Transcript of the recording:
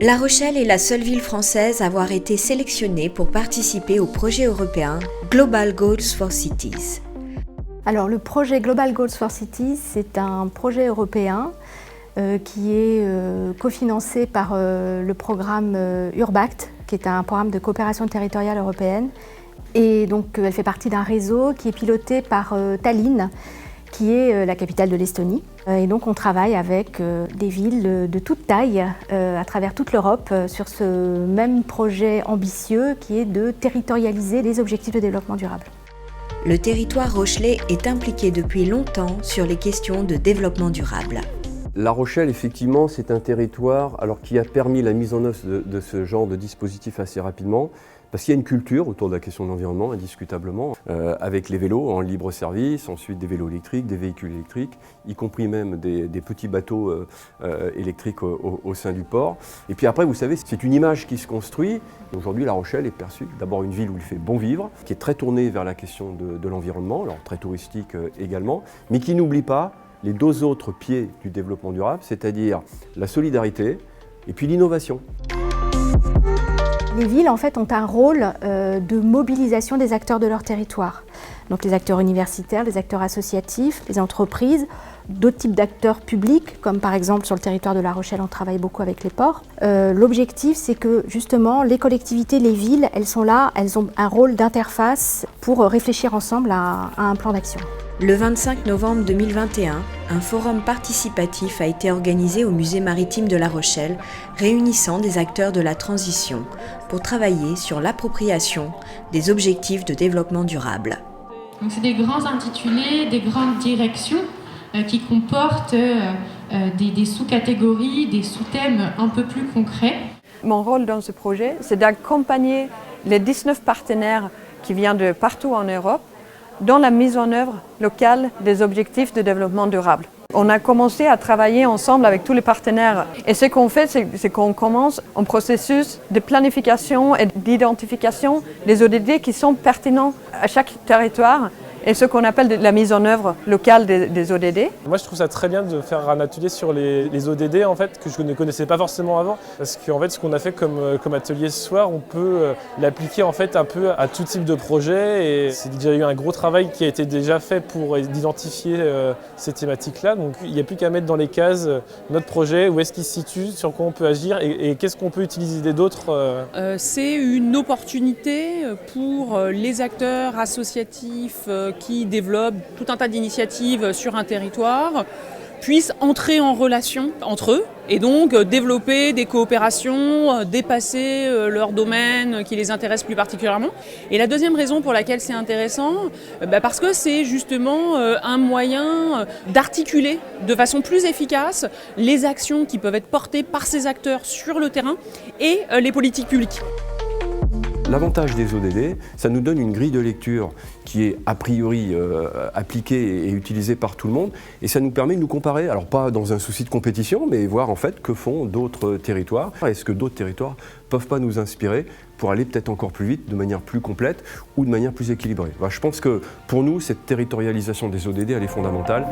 La Rochelle est la seule ville française à avoir été sélectionnée pour participer au projet européen Global Goals for Cities. Alors le projet Global Goals for Cities, c'est un projet européen qui est cofinancé par le programme URBACT, qui est un programme de coopération territoriale européenne. Et donc elle fait partie d'un réseau qui est piloté par Tallinn, qui est la capitale de l'Estonie. Et donc on travaille avec des villes de toute taille à travers toute l'Europe sur ce même projet ambitieux qui est de territorialiser les objectifs de développement durable. Le territoire rochelais est impliqué depuis longtemps sur les questions de développement durable. La Rochelle, effectivement, c'est un territoire qui a permis la mise en œuvre de ce genre de dispositif assez rapidement, parce qu'il y a une culture autour de la question de l'environnement, indiscutablement, avec les vélos en libre service, ensuite des vélos électriques, des véhicules électriques, y compris même des petits bateaux électriques au sein du port. Et puis après, vous savez, c'est une image qui se construit. Aujourd'hui, La Rochelle est perçue d'abord une ville où il fait bon vivre, qui est très tournée vers la question de l'environnement, alors très touristique également, mais qui n'oublie pas les deux autres pieds du développement durable, c'est-à-dire la solidarité et puis l'innovation. Les villes en fait ont un rôle de mobilisation des acteurs de leur territoire. Donc les acteurs universitaires, les acteurs associatifs, les entreprises, d'autres types d'acteurs publics, comme par exemple sur le territoire de La Rochelle, on travaille beaucoup avec les ports. L'objectif, c'est que justement les collectivités, les villes, elles sont là, elles ont un rôle d'interface pour réfléchir ensemble à un plan d'action. Le 25 novembre 2021, un forum participatif a été organisé au musée maritime de La Rochelle, réunissant des acteurs de la transition pour travailler sur l'appropriation des objectifs de développement durable. Donc c'est des grands intitulés, des grandes directions qui comportent des sous-catégories, des sous-thèmes un peu plus concrets. Mon rôle dans ce projet, c'est d'accompagner les 19 partenaires qui viennent de partout en Europe dans la mise en œuvre locale des objectifs de développement durable. On a commencé à travailler ensemble avec tous les partenaires et ce qu'on fait, c'est qu'on commence un processus de planification et d'identification des ODD qui sont pertinents à chaque territoire et ce qu'on appelle la mise en œuvre locale des ODD. Moi je trouve ça très bien de faire un atelier sur les ODD en fait, que je ne connaissais pas forcément avant, parce qu'en fait ce qu'on a fait comme atelier ce soir, on peut l'appliquer en fait un peu à tout type de projet et c'est déjà eu un gros travail qui a été déjà fait pour identifier ces thématiques-là, donc il n'y a plus qu'à mettre dans les cases notre projet, où est-ce qu'il se situe, sur quoi on peut agir et qu'est-ce qu'on peut utiliser d'autres. C'est une opportunité pour les acteurs associatifs qui développent tout un tas d'initiatives sur un territoire, puissent entrer en relation entre eux et donc développer des coopérations, dépasser leur domaine qui les intéresse plus particulièrement. Et la deuxième raison pour laquelle c'est intéressant, parce que c'est justement un moyen d'articuler de façon plus efficace les actions qui peuvent être portées par ces acteurs sur le terrain et les politiques publiques. L'avantage des ODD, ça nous donne une grille de lecture qui est a priori appliquée et utilisée par tout le monde et ça nous permet de nous comparer, alors pas dans un souci de compétition, mais voir en fait que font d'autres territoires. Est-ce que d'autres territoires peuvent pas nous inspirer pour aller peut-être encore plus vite, de manière plus complète ou de manière plus équilibrée. Je pense que pour nous, cette territorialisation des ODD, elle est fondamentale.